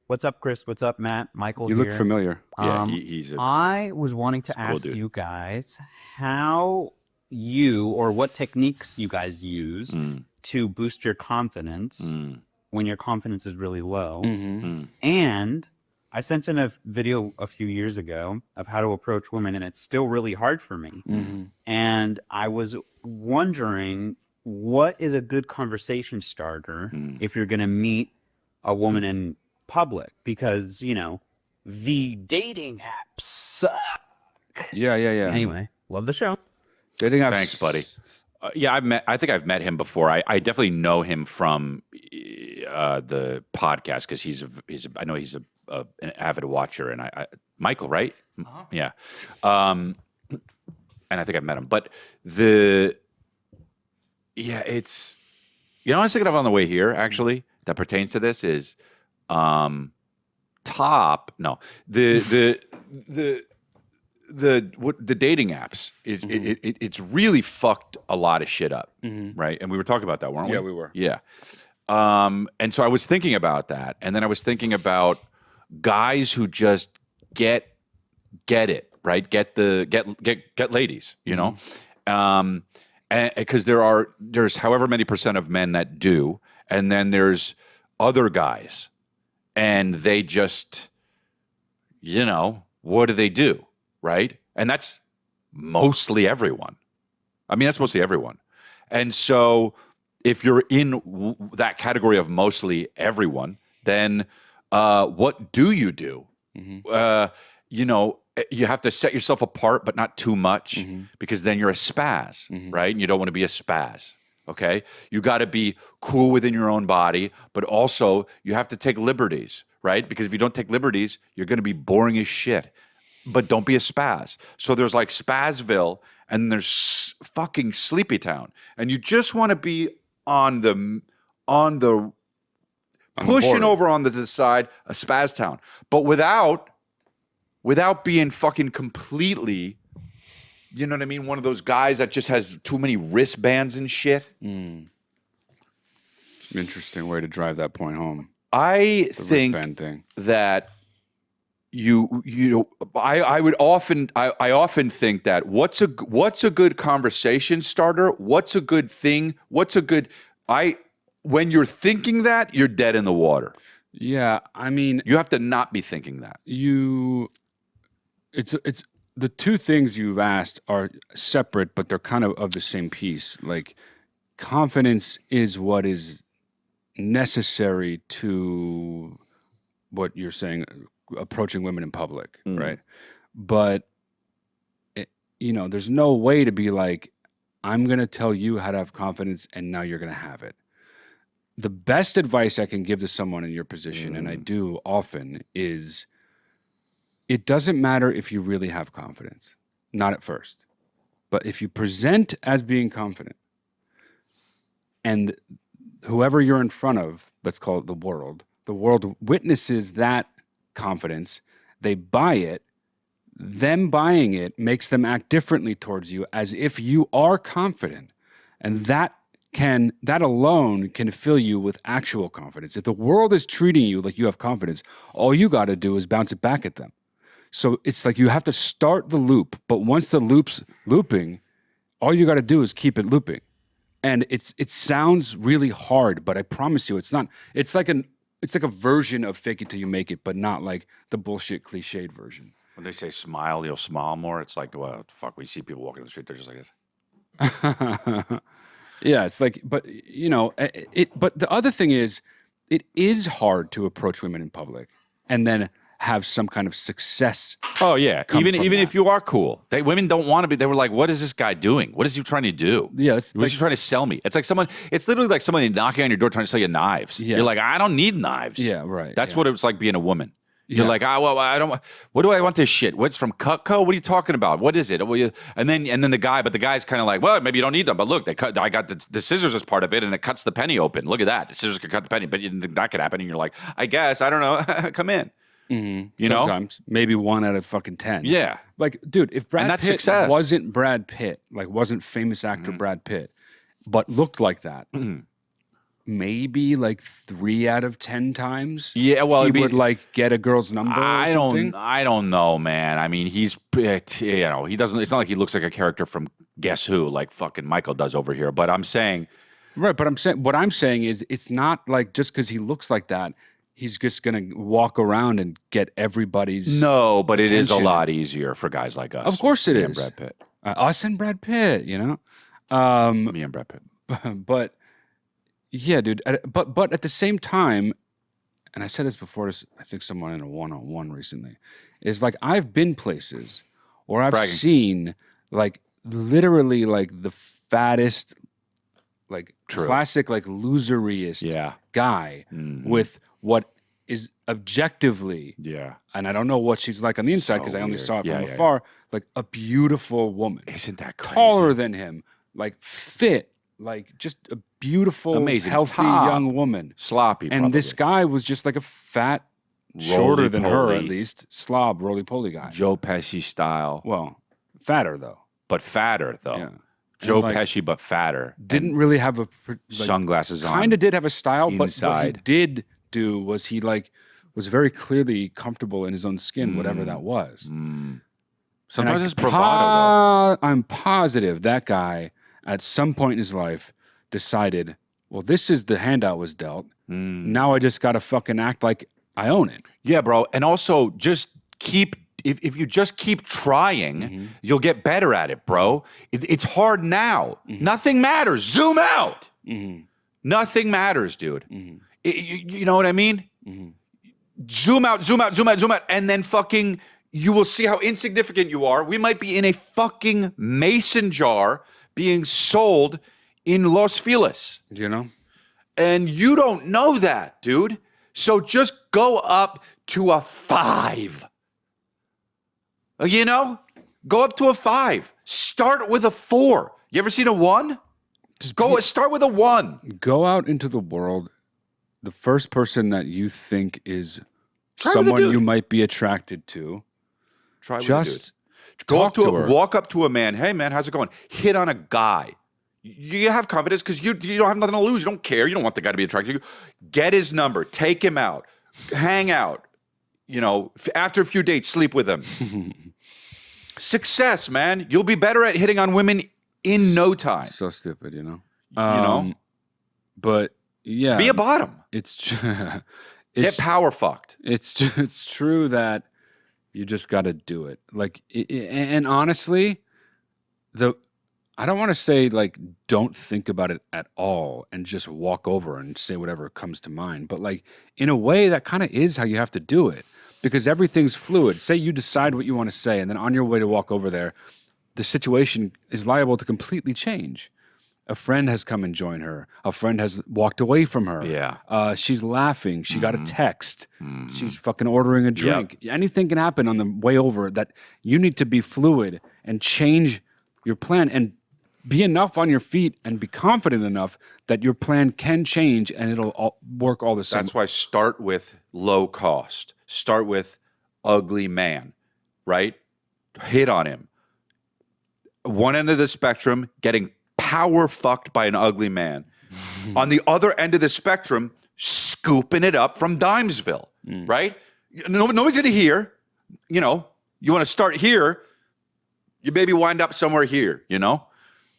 What's up, Chris? What's up, Matt? Michael You look here. familiar. Yeah, Um, he's a I was wanting he's to a cool ask dude. you guys how you or what techniques you guys use Mm, to boost your confidence mm, when your confidence is really low. Mm-hmm. mm. And I sent in a video a few years ago of how to approach women, and it's still really hard for me. Mm. Mm-hmm. And I was wondering, what is a good conversation starter Mm. if you're going to meet a woman in public? Because, the dating apps suck. Yeah. Mhm. Anyway, love the show. Dating Thanks, buddy. apps. Yeah, I think I've met him before. I definitely know him from the podcast because I know he's an avid watcher, and I Michael, right? Yeah. Um, and I think I've met him, but the yeah, it's what I was thinking of on the way here actually that pertains to this is um, top no the the dating apps is Mhm. it's really fucked a lot of shit up, Mm-hmm. right? And we were talking about that, weren't we? Yeah, we were. Yeah. And so I was thinking about that, and then I was thinking about guys who just get it, right? Get ladies, you know? Um, and because there's however many percent of men that do, and then there's other guys, and they just, what do? Right? And that's mostly everyone. I mean, that's mostly everyone. And so if you're in that category of mostly everyone, then what do you do? Mm-hmm. You have to set yourself apart, but not too much, Mm-hmm. because then you're a spaz, Mm-hmm. right? And you don't want to be a spaz. Okay. You got to be cool within your own body, but also you have to take liberties, right? Because if you don't take liberties, you're going to be boring as shit. But don't be a spaz. So there's like Spazville, and there's fucking Sleepy Town, and you just want to be on the On the pushing border. over on the side a Spaz Town, but without being fucking completely, you know what I mean? One of those guys that just has too many wristbands and shit. Mm. Interesting way to drive that point home. I The think wristband thing. that I would often I often think that what's a good conversation starter? What's a good thing? When you're thinking that, you're dead in the water. Yeah, I mean, You have to not be thinking that. it's the two things you've asked are separate, but they're kind of the same piece. Like confidence is what is necessary to what you're saying, approaching women in public, Mm. right? But there's no way to be like, I'm gonna tell you how to have confidence, and now you're gonna have it. The best advice I can give to someone in your position, and I do often, is it doesn't matter if you really have confidence, not at first, but if you present as being confident, and whoever you're in front of, let's call it the world witnesses that confidence, they buy it. Them buying it makes them act differently towards you as if you are confident. And that alone can fill you with actual confidence. If the world is treating you like you have confidence, all you got to do is bounce it back at them. So it's like you have to start the loop, but once the loop's looping, all you got to do is keep it looping. And it sounds really hard, but I promise you it's not. It's like a version of fake it till you make it, but not like the bullshit cliched version. When they say smile, you'll smile more. It's like, well, fuck, we see people walking down the street, they're just like this. Yeah, it's like, but but the other thing is, it is hard to approach women in public and then have some kind of success. Oh yeah, Come even from if that. you are cool, women don't want to be. They were like, "What is this guy doing? What is he trying to do? Yeah, it's What's he trying to sell me?" It's like someone. It's literally like someone knocking on your door trying to sell you knives. Yeah. You're like, "I don't need knives." Yeah, right, That's yeah. what it's like being a woman. You're Yeah. like, well, I don't. What do I want this shit? What's from Cutco? What are you talking about? What is it? And then the guy's kind of like, well, maybe you don't need them, but look, they cut. I got the scissors as part of it, and it cuts the penny open. Look at that. The scissors could cut the penny, but that could happen. And you're like, I guess I don't know. Come in. Mm-hmm. You know? Sometimes maybe 1 out of fucking 10. Yeah. Like, dude, if Brad that's Pitt success. wasn't Brad Pitt, like wasn't famous actor Brad Pitt, but looked like that, maybe like 3 out of 10 times. Yeah, well, he it'd be- would like get a girl's number or something. I don't know, man. I mean, he doesn't. It's not like he looks like a character from Guess Who, like fucking Michael does over here. But I'm saying, Right, but what I'm saying is it's not like just because he looks like that, he's just gonna walk around and get everybody's. no, but it is a attention. lot easier for guys like us. Of course it me is. and Brad Pitt. Us and Brad Pitt, Me and Brad Pitt. but yeah, dude. But at the same time, and I said this before to I think someone in a one-on-one recently, is like I've been places where I've Bragging. seen like literally like the fattest, like True. classic like loseriest Yeah. guy Mhm. with what is objectively, Yeah. and I don't know what she's like on the inside because So I only weird. saw it Yeah, from yeah, afar, like a beautiful woman. Isn't that crazy? Taller than him, like fit, like just a beautiful, Amazing. healthy Top. young woman. Sloppy. And this guy was just like a fat, shorter than her Roly-poly. at least, slob, roly-poly guy. Joe Pesci style, Well, fatter though. but fatter though. Yeah. Joe And, like, Pesci, but fatter. Didn't really have a like, Sunglasses on. kind of did have a style, but what he Inside. did do was he like was very clearly comfortable in his own skin, whatever that was. Mm. And Sometimes it's bravado I'm positive that guy at some point in his life decided, well, this is the hand I was dealt. though. Mm. Now I just got to fucking act like I own it. Yeah, bro. And also just keep if you just keep trying, you'll get better at it, bro. It's hard now. Nothing matters. Zoom out. Nothing matters, dude. You know what I mean? Zoom out, zoom out, zoom out, zoom out, and then fucking you will see how insignificant you are. We might be in a fucking mason jar being sold in Los Feliz. You know? And you don't know that, dude. So just go up to a 5. You know? Go up to a 5. Start with a 4. You ever seen a 1? Start with a 1. Go out into the world. The first person that you think is Try with a someone dude. you might be attracted to, Try with just a dude. Go talk up to to her. walk up to a man. Hey man, how's it going? Hit on a guy. You have confidence because you don't have nothing to lose. You don't care. You don't want the guy to be attracted to you. Get his number. Take him out. Hang out. You know, after a few dates, sleep with him. Success, man. You'll be better at hitting on women in no time. So stupid, you know? You know? But yeah. Be a bottom. It's Get it's power fucked. it's true that you just got to do it. Like and honestly, I don't want to say like don't think about it at all and just walk over and say whatever comes to mind, but like in a way that kind of is how you have to do it because everything's fluid. Say you decide what you want to say and then on your way to walk over there, the situation is liable to completely change. A friend has come and joined her. A friend has walked away from her. Yeah. She's laughing. She got a text. She's fucking ordering a drink. Anything can happen on the way over that you need to be fluid and change your plan and be enough on your feet and be confident enough that your plan can change and it'll work all the same. That's why start with low cost. Start with ugly man, right? Hit on him. One end of the spectrum, getting power fucked by an ugly man. On the other end of the spectrum, scooping it up from Dimesville, right? Nobody's going to hear. You know, you want to start here, you maybe wind up somewhere here, you know?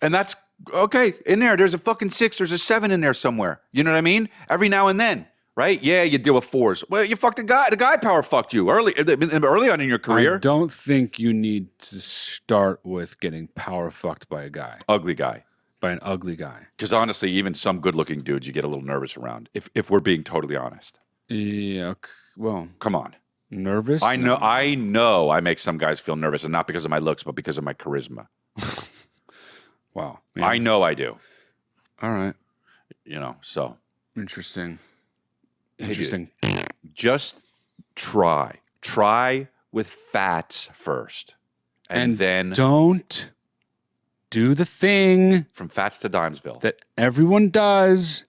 And that's okay. In there's a fucking 6, there's a 7 in there somewhere. You know what I mean? Every now and then, right? Yeah, you deal with 4s. Well, you fucked a guy. The guy power fucked you early on in your career. I don't think you need to start with getting power fucked by a guy, Ugly guy. by an ugly guy. Because honestly, even some good-looking dudes, you get a little nervous around. If we're being totally honest, Yeah, well, come on. nervous? I know, No. I make some guys feel nervous, and not because of my looks, but because of my charisma. Wow. I know I do. All right. You know, so Interesting. Hey, dude. Interesting. just try with fats first, and then don't do the thing from fats to Dimesville. that everyone does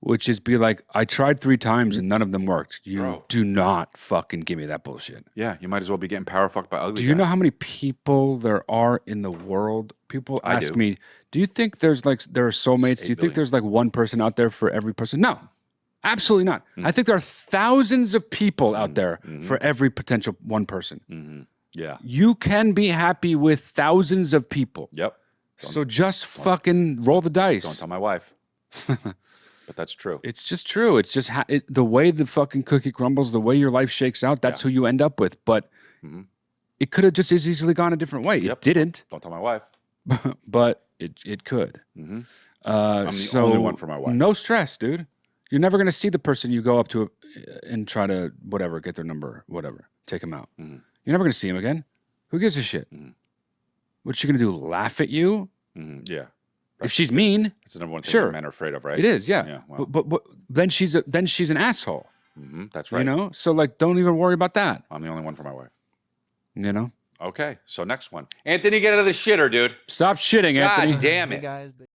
which is be like, I tried 3 times and none of them worked. You Bro. do not fucking give me that bullshit. Yeah, you might as well be getting power fucked by ugly. Do you guy. know how many people there are in the world? People I ask do. me, do you think there are soulmates? Do 8 you think billion. there's like one person out there for every person? No, absolutely not. Mm. I think there are thousands of people out there for every potential one person. Mm-hmm. Yeah. You can be happy with thousands of people. Yep. So just fucking roll the dice. Don't tell my wife. But that's true. It's just true. It's just the way the fucking cookie crumbles, the way your life shakes out, that's who you end up with. But it could have just as easily gone a different way. Yep. It didn't, Don't tell my wife. but it could. Mm-hmm. I'm the only one for my wife. No stress, dude. You're never going to see the person you go up to and try to, whatever, get their number, whatever, take them out. Mm-hmm. You're never going to see him again. Who gives a shit? What's she going to do, laugh at you? Mm-hmm. Yeah. If she's mean, That's the number one thing Sure. men are afraid of, right? it is, yeah. Yeah, well. But then she's an asshole. Mm-hmm. That's right. You know? So like, don't even worry about that. I'm the only one for my wife. You know? Okay, so next one. Anthony, get out of the shitter, dude. Stop shitting, God Anthony. damn Hey it. guys.